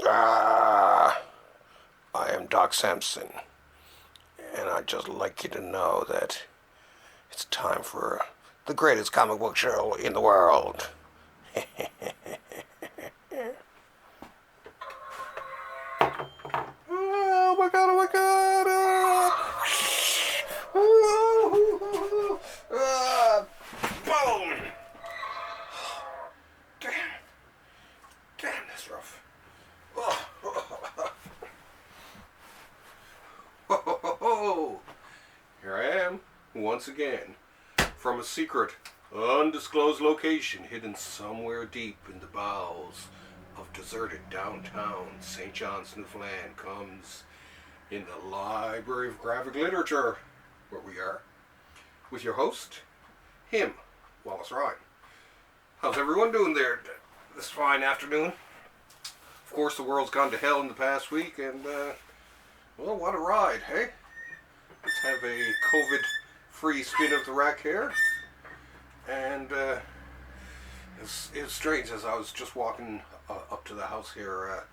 Ah, I am Doc Sampson, and I'd just like you to know that it's time for the greatest comic book show in the world. Oh my god, oh my god! Boom! Damn. Damn, that's rough. Oh. Here I am, once again, from a secret, undisclosed location hidden somewhere deep in the bowels of deserted downtown St. John's, Newfoundland, comes in the Library of Graphic Literature, where we are, with your host, him, Wallace Ryan. How's everyone doing there this fine afternoon? Of course, the world's gone to hell in the past week, and, well, what a ride, hey? Let's have a COVID-free spin of the rack here. And it's strange, as I was just walking up to the house here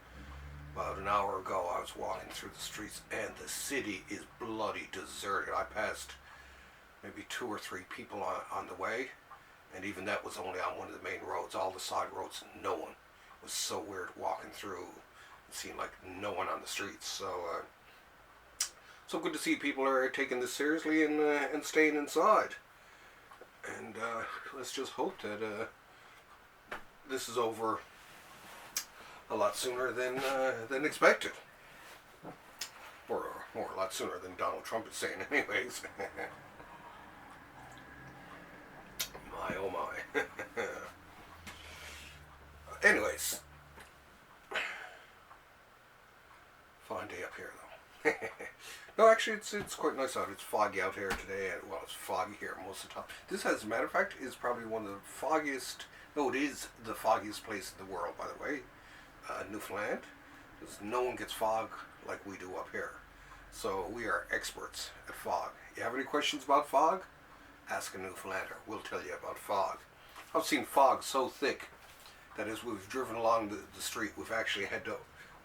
about an hour ago. I was walking through the streets, and the city is bloody deserted. I passed maybe 2 or 3 people on the way, and even that was only on one of the main roads. All the side roads, no one. It was so weird walking through. It seemed like no one on the streets. So good to see people are taking this seriously and staying inside. And let's just hope that this is over a lot sooner than expected. Or a lot sooner than Donald Trump is saying anyways. My oh my. Anyways. Fine day up here though. No, actually, it's quite nice out. It's foggy out here today. Well, it's foggy here most of the time. This, as a matter of fact, is probably one of the foggiest. No, it is the foggiest place in the world, by the way. Newfoundland. Because no one gets fog like we do up here. So we are experts at fog. You have any questions about fog? Ask a Newfoundlander. We'll tell you about fog. I've seen fog so thick that as we've driven along the street, we've actually had to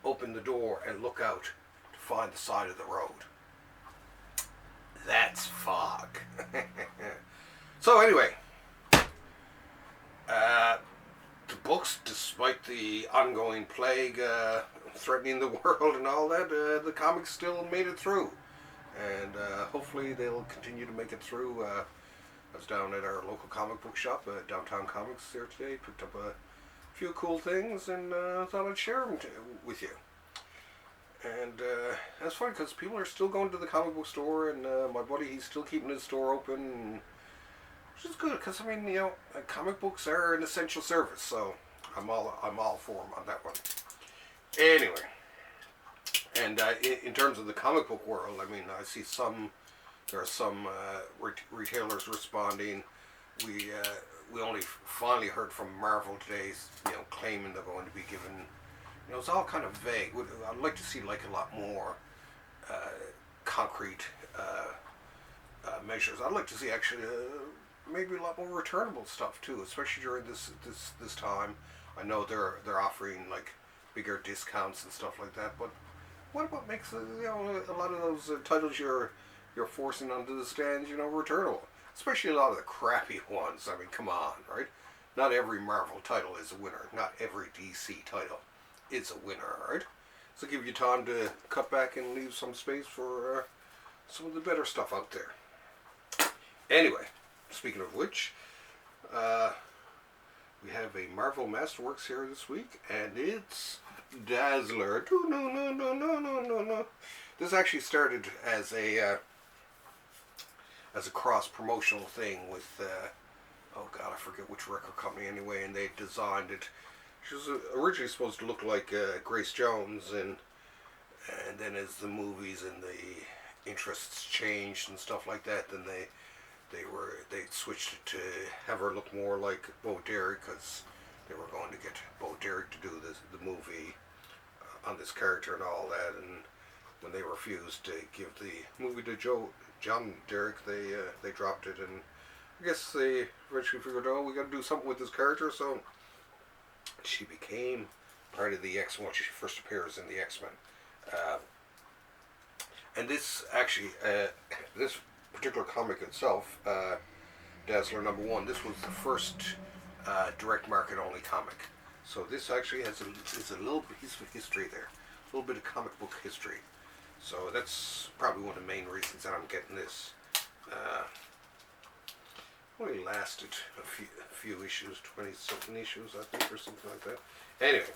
open the door and look out to find the side of the road. That's fog. So anyway, the books, despite the ongoing plague threatening the world and all that, the comics still made it through. And hopefully they'll continue to make it through. I was down at our local comic book shop, Downtown Comics, there today. Picked up a few cool things and thought I'd share them with you. And that's funny because people are still going to the comic book store, and my buddy, he's still keeping his store open, which is good because, I mean, you know, comic books are an essential service, so I'm all for them on that one. Anyway, and in terms of the comic book world, I mean, I see there are some retailers responding. We only finally heard from Marvel today, you know, claiming they're going to be given. You know, it's all kind of vague. I'd like to see like a lot more concrete measures. I'd like to see actually maybe a lot more returnable stuff too, especially during this time. I know they're offering like bigger discounts and stuff like that. But what about makes you know, a lot of those titles you're forcing onto the stands, you know, returnable? Especially a lot of the crappy ones. I mean, come on, right? Not every Marvel title is a winner. Not every DC title is a winner, right? So give you time to cut back and leave some space for some of the better stuff out there. Anyway, speaking of which, we have a Marvel Masterworks here this week, and it's Dazzler. No. This actually started as a cross-promotional thing with, oh god, I forget which record company anyway, and they designed it. She was originally supposed to look like Grace Jones, and then as the movies and the interests changed and stuff like that, then they switched it to have her look more like Bo Derek, because they were going to get Bo Derek to do the movie on this character and all that, and when they refused to give the movie to John Derek, they dropped it, and I guess they eventually figured, oh, we got to do something with this character, so she became part of the X-Men, when she first appears in the X-Men. And this actually, this particular comic itself, Dazzler #1, this was the first direct market only comic. So this actually is a little piece of history there, a little bit of comic book history. So that's probably one of the main reasons that I'm getting this. Only lasted a few issues, 20-something issues, I think, or something like that. Anyway,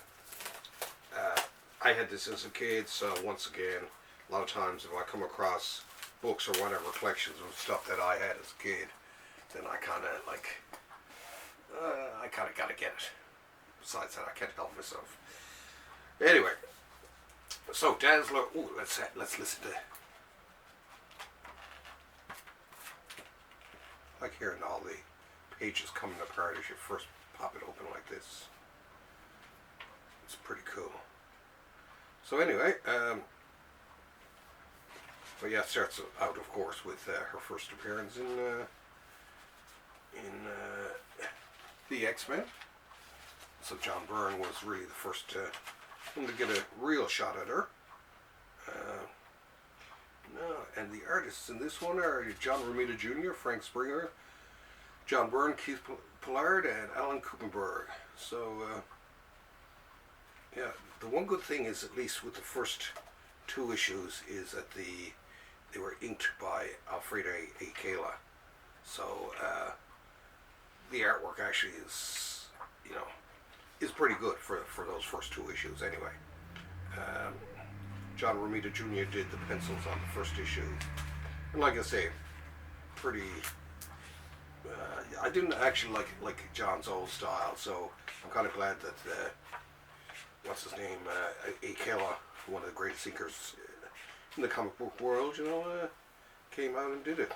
I had this as a kid, so once again, a lot of times if I come across books or whatever, collections of stuff that I had as a kid, then I kind of like, I kind of got to get it. Besides that, I can't help myself. Anyway, so Dazzler, ooh, let's listen to, I like hearing all the pages coming apart as you first pop it open like this. It's pretty cool. So anyway, but yeah, it starts out, of course, with her first appearance in the X-Men. So John Byrne was really the first one to get a real shot at her. No, and the artists in this one are John Romita Jr., Frank Springer, John Byrne, Keith Pollard, and Alan Kuppenberg. So, yeah, the one good thing is, at least with the first 2 issues, is that they were inked by Alfredo A. Kala. So, the artwork actually is, you know, is pretty good for those first 2 issues anyway. John Romita Jr. did the pencils on the first issue. And like I say, pretty, I didn't actually like John's old style, so I'm kind of glad that, what's his name, A. Kala, one of the greatest inkers in the comic book world, you know, came out and did it.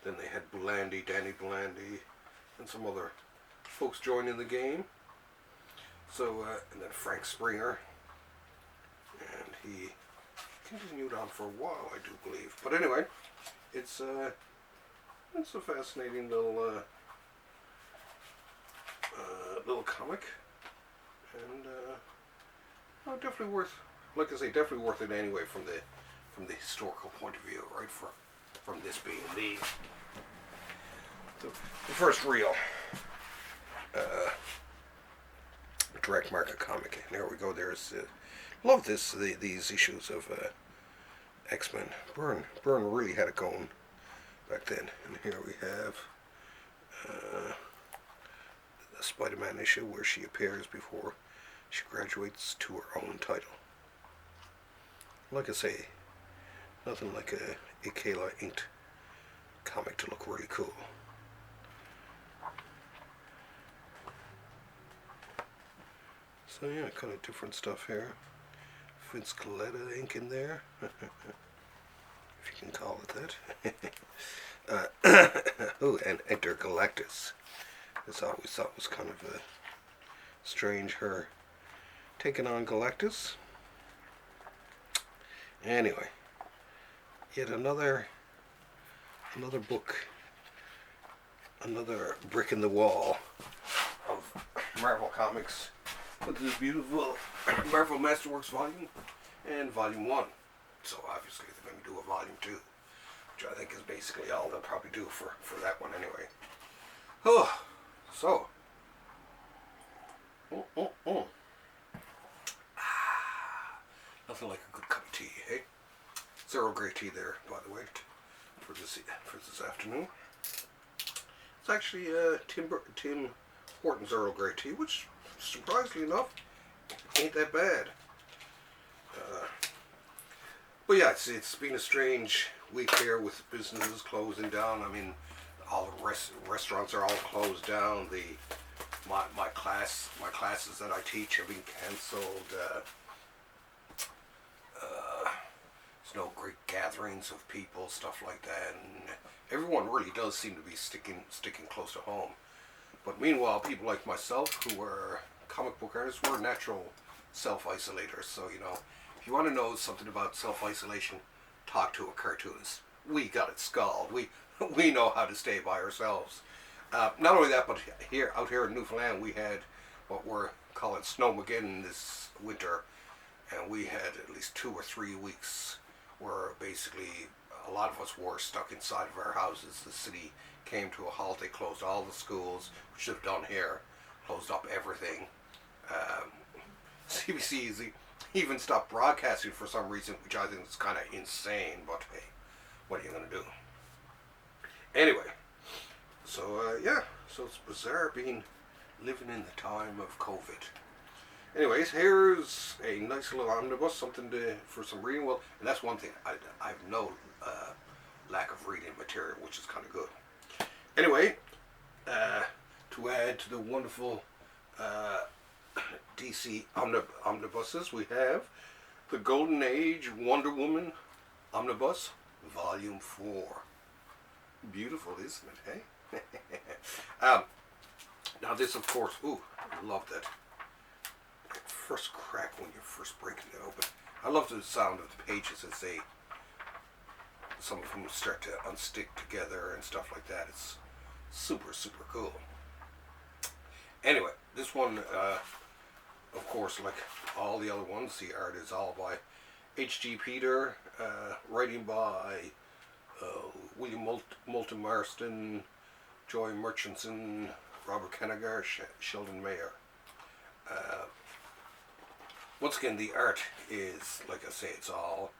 Then they had Danny Bulandy, and some other folks joining the game. So, and then Frank Springer, and he continued on for a while, I do believe. But anyway, it's a fascinating little little comic, and oh, definitely worth, like I say, definitely worth it anyway from the historical point of view, right? From this being the first real direct market comic. And there we go. There's love these issues of X-Men. Byrne really had it going back then. And here we have the Spider-Man issue where she appears before she graduates to her own title. Like I say, nothing like a Kala inked comic to look really cool. So yeah, kind of different stuff here. Vince Coletta ink in there, if you can call it that. Oh, and Enter Galactus. This I always thought was kind of strange, her taking on Galactus. Anyway, yet another book, another brick in the wall of Marvel Comics with this beautiful Marvel Masterworks volume and volume 1. So obviously they're going to do a volume 2, which I think is basically all they'll probably do for that one anyway. Oh, so. Nothing like a good cup of tea, hey? It's Earl Grey tea there, by the way, for this afternoon. It's actually Tim Hortons Earl Grey tea, which, surprisingly enough, ain't that bad. But yeah, it's been a strange week here with businesses closing down. I mean, all the restaurants are all closed down. My classes that I teach have been canceled. There's no great gatherings of people, stuff like that, and everyone really does seem to be sticking close to home. But meanwhile, people like myself, who are comic book artists, we're natural self-isolators. So, you know, if you want to know something about self-isolation, talk to a cartoonist. We got it skulled. We know how to stay by ourselves. Not only that, but out here in Newfoundland, we had what were call it Snowmageddon this winter, and we had at least 2 or 3 weeks where basically a lot of us were stuck inside of our houses. The city came to a halt. They closed all the schools, which they've done here, closed up everything. CBC even stopped broadcasting for some reason, which I think is kind of insane, but hey, what are you going to do? Anyway, so yeah, so it's bizarre living in the time of COVID. Anyways, here's a nice little omnibus, something for some reading. Well, and that's one thing, I have no lack of reading material, which is kind of good. Anyway, to add to the wonderful DC omnibuses, we have the Golden Age Wonder Woman Omnibus, Volume 4. Beautiful, isn't it, hey? Now this, of course, ooh, I love that first crack when you're first breaking it open. I love the sound of the pages as some of them start to unstick together and stuff like that. It's super, super cool. Anyway, this one, of course, like all the other ones, the art is all by H.G. Peter, writing by William Moulton Marston, Joy Murchison, Robert Kanigher, Sheldon Mayer. Once again, the art is, like I say, it's all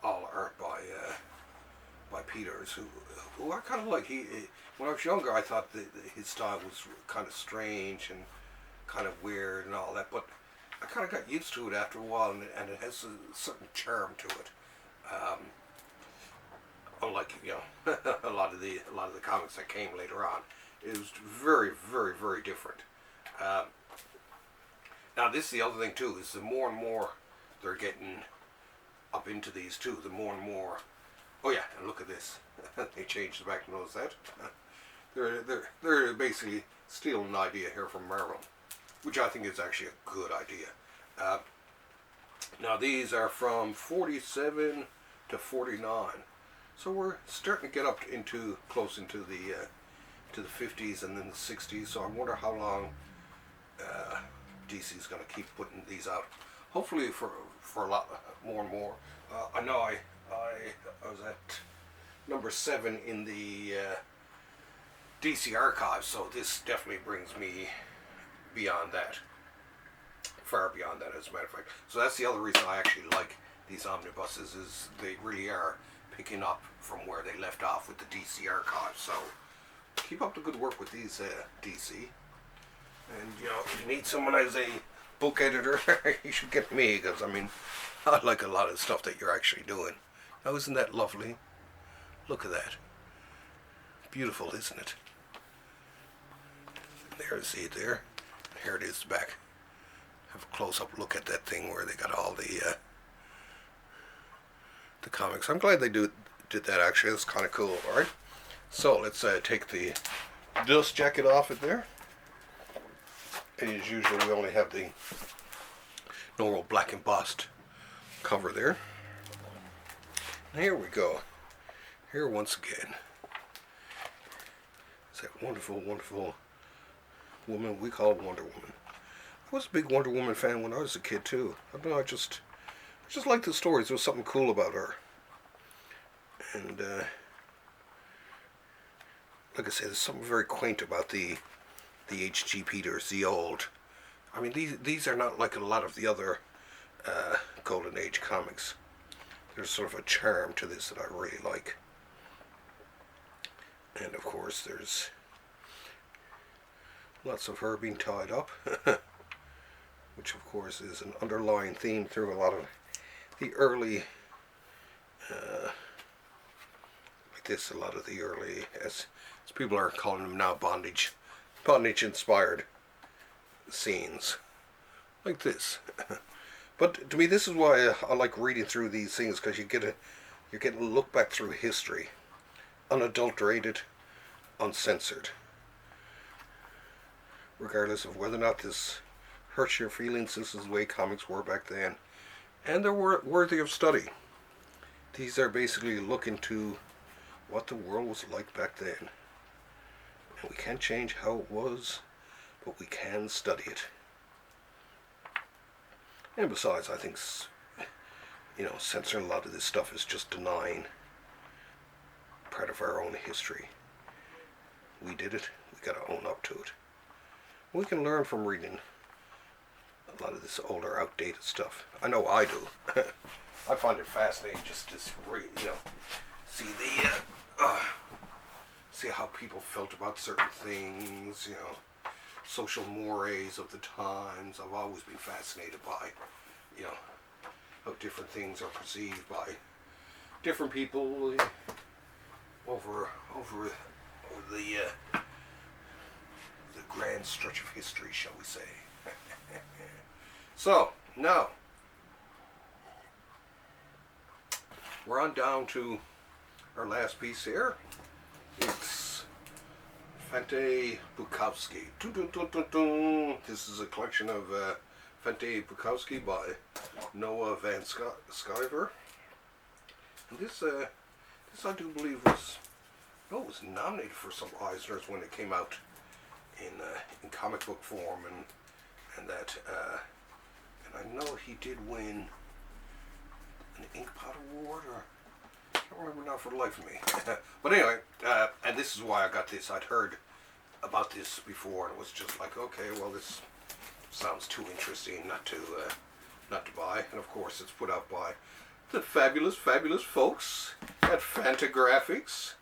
art by Peters, who I kind of like. When I was younger, I thought that his style was kind of strange and kind of weird and all that, but I kind of got used to it after a while, and it has a certain charm to it. Unlike, you know, a lot of the comics that came later on, it was very, very, very different. Now this is the other thing too, is the more and more they're getting up into these too, the more and more. Oh yeah, and look at this. They changed the back, notice that? They're basically stealing an idea here from Marvel, which I think is actually a good idea. Now these are from 47 to 49, so we're starting to get up into close into the 50s and then the 60s. So I wonder how long DC is going to keep putting these out. Hopefully for a lot more and more. I know I was at number 7 in the DC archives, so this definitely brings me beyond that, far beyond that, as a matter of fact. So that's the other reason I actually like these omnibuses, is they really are picking up from where they left off with the DC archives. So keep up the good work with these, DC. And you know, if you need someone as a book editor, you should get me, because I mean, I like a lot of the stuff that you're actually doing. Now, isn't that lovely? Look at that. Beautiful, isn't it? There, see it there? Here it is back. Have a close-up look at that thing where they got all the comics. I'm glad they did that, actually. It's kind of cool. All right. So let's take the dust jacket off it there. And as usual, we only have the normal black embossed cover there. And here we go. Here once again. It's that wonderful, wonderful woman we call Wonder Woman. I was a big Wonder Woman fan when I was a kid too. I don't know, I just liked the stories. There was something cool about her. And like I said, there's something very quaint about the H.G. Peters, the old. I mean, these are not like a lot of the other Golden Age comics. There's sort of a charm to this that I really like. And of course, there's lots of her being tied up, which of course is an underlying theme through a lot of the early, like this, a lot of the early, as people are calling them now, bondage inspired scenes, like this. But to me, this is why I like reading through these things, because you're getting a look back through history, unadulterated, uncensored, regardless of whether or not this hurts your feelings. This is the way comics were back then, and they're worthy of study. These are basically looking to what the world was like back then, We can't change how it was, but we can study it. And besides, I think, censoring a lot of this stuff is just denying part of our own history. We did it, we gotta own up to it. We can learn from reading a lot of this older, outdated stuff. I know I do. I find it fascinating just to read, see see how people felt about certain things, social mores of the times. I've always been fascinated by, how different things are perceived by different people over the grand stretch of history, shall we say. So, now, we're on down to our last piece here. It's Fante Bukowski. This is a collection of Fante Bukowski by Noah Van Schiver. And this I do believe was nominated for some Eisners when it came out in comic book form, and that and I know he did win an Inkpot Award, or I don't remember now for the life of me. But anyway, and this is why I got this. I'd heard about this before, and it was just like, okay, well, this sounds too interesting not to buy. And of course, it's put out by the fabulous folks at Fantagraphics,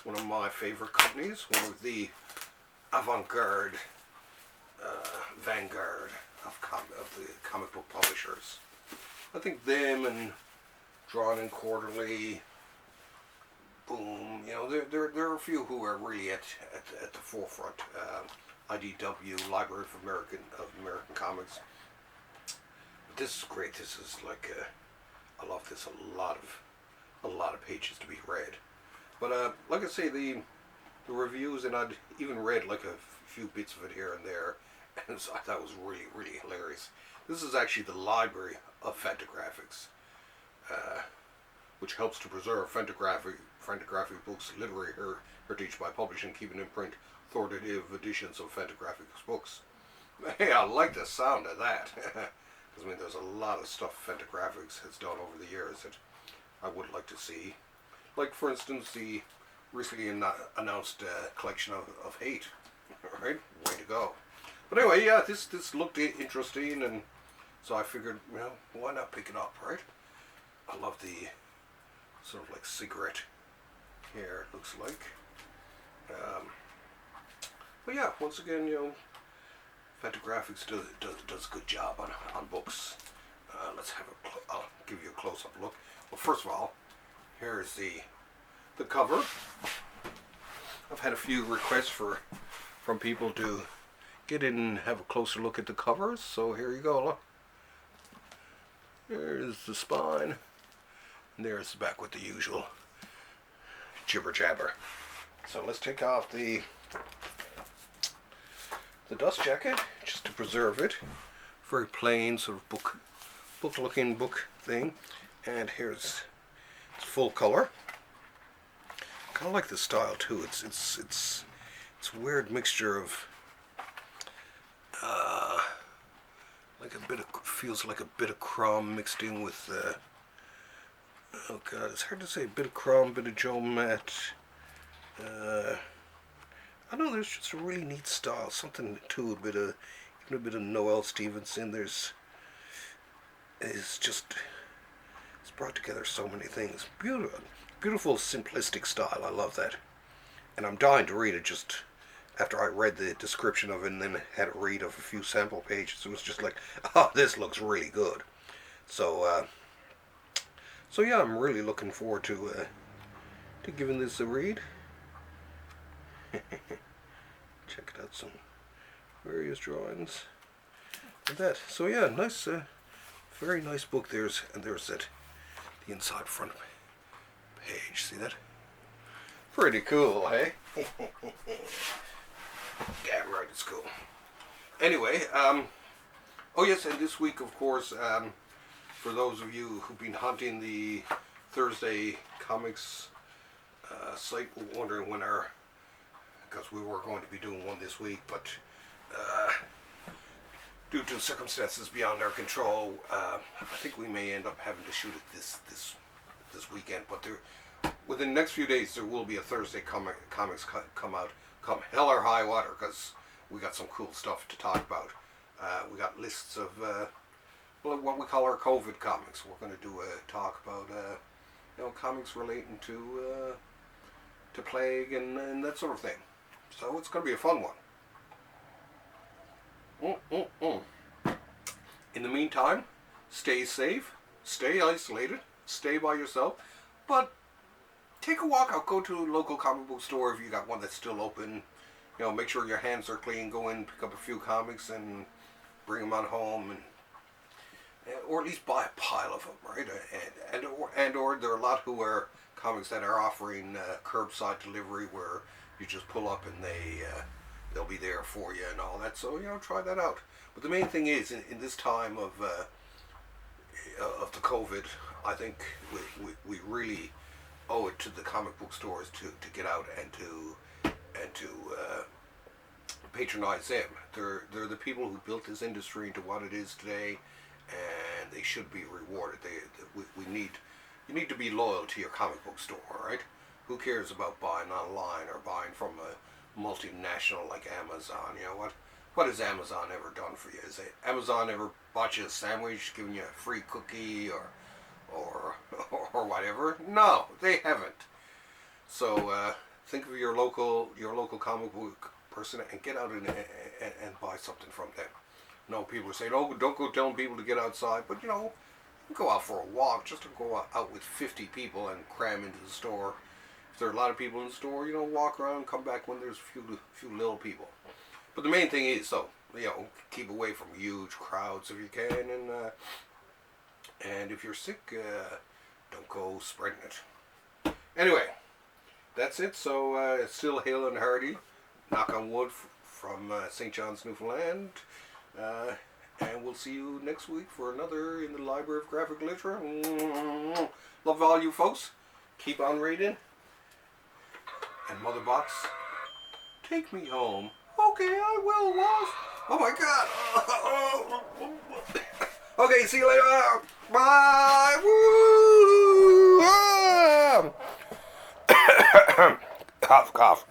one of my favorite companies, one of the avant-garde vanguard of the comic book publishers. I think them and Drawn and Quarterly, Boom, there are a few who are really at the forefront. IDW, Library of American Comics. But this is great. This is like I love this. A lot of pages to be read. But like I say, the reviews, and I'd even read like a few bits of it here and there, and so I thought it was really hilarious. This is actually the library of Fantagraphics, which helps to preserve Fantagraphic books' literary heritage by publishing, keeping in print, authoritative editions of Fantagraphics books. Hey, I like the sound of that. Because there's a lot of stuff Fantagraphics has done over the years that I would like to see. Like, for instance, the recently announced collection of Hate. Right? Way to go. But anyway, yeah, this looked interesting, and so I figured, why not pick it up, right? I love the sort of like cigarette hair, it looks like. But yeah, once again, Fantagraphics does a good job on books. Let's have I'll give you a close-up look. Well, first of all, here's the cover. I've had a few requests from people to get in and have a closer look at the covers, so here you go. Look. There's the spine, and there's the back with the usual jibber jabber. So let's take off the dust jacket just to preserve it. Very plain sort of book looking book thing. And here's it's full color. Kind of like the style too. It's a weird mixture of like feels like a bit of chrome mixed in with oh god, it's hard to say. A bit of chrome, bit of Joe Matt. I know there's just a really neat style, something too, even a bit of Noel Stevenson. It's brought together so many things. Beautiful simplistic style. I love that, and I'm dying to read it. Just after I read the description of it and then had a read of a few sample pages, it was just like, oh, this looks really good. So yeah, I'm really looking forward to giving this a read. Check it out, some various drawings and that. So yeah, nice, very nice book. There's that, the inside front page. See that? Pretty cool, hey? Damn right, it's cool. Anyway, oh yes, and this week, of course, for those of you who've been hunting the Thursday comics site, wondering when our because we were going to be doing one this week, but due to circumstances beyond our control, I think we may end up having to shoot it this weekend. But within the next few days, there will be a Thursday comics come out, come hell or high water, because we got some cool stuff to talk about. We got lists of what we call our COVID comics. We're going to do a talk about comics relating to plague and that sort of thing. So it's going to be a fun one. In the meantime, stay safe, stay isolated, stay by yourself, but take a walk out. Go to a local comic book store if you got one that's still open. Make sure your hands are clean. Go in, pick up a few comics, and bring them on home, or at least buy a pile of them, right? Or there are a lot who are comics that are offering curbside delivery, where you just pull up and they'll be there for you and all that. So try that out. But the main thing is, in this time of the COVID, I think we really owe it to the comic book stores to get out and to patronize them. They're the people who built this industry into what it is today, and they should be rewarded. You need to be loyal to your comic book store, right? Who cares about buying online or buying from a multinational like Amazon? What has Amazon ever done for you? Has Amazon ever bought you a sandwich, given you a free cookie or whatever? No, they haven't. So think of your local comic book person and get out and buy something from them. No, people are saying, "Oh, don't go telling people to get outside," but go out for a walk. Just to go out with 50 people and cram into the store. If there are a lot of people in the store, walk around, come back when there's a few little people. But the main thing is, keep away from huge crowds if you can, and if you're sick, don't go spreading it. Anyway, that's it. So it's still hail and hearty, knock on wood, from St. John's, Newfoundland. And we'll see you next week for another in the Library of Graphic Literature. Love all you folks. Keep on reading. And Mother Box, take me home. Okay, I will, Walls. Oh my God. Okay, see you later. Bye. Woo. Cough, cough.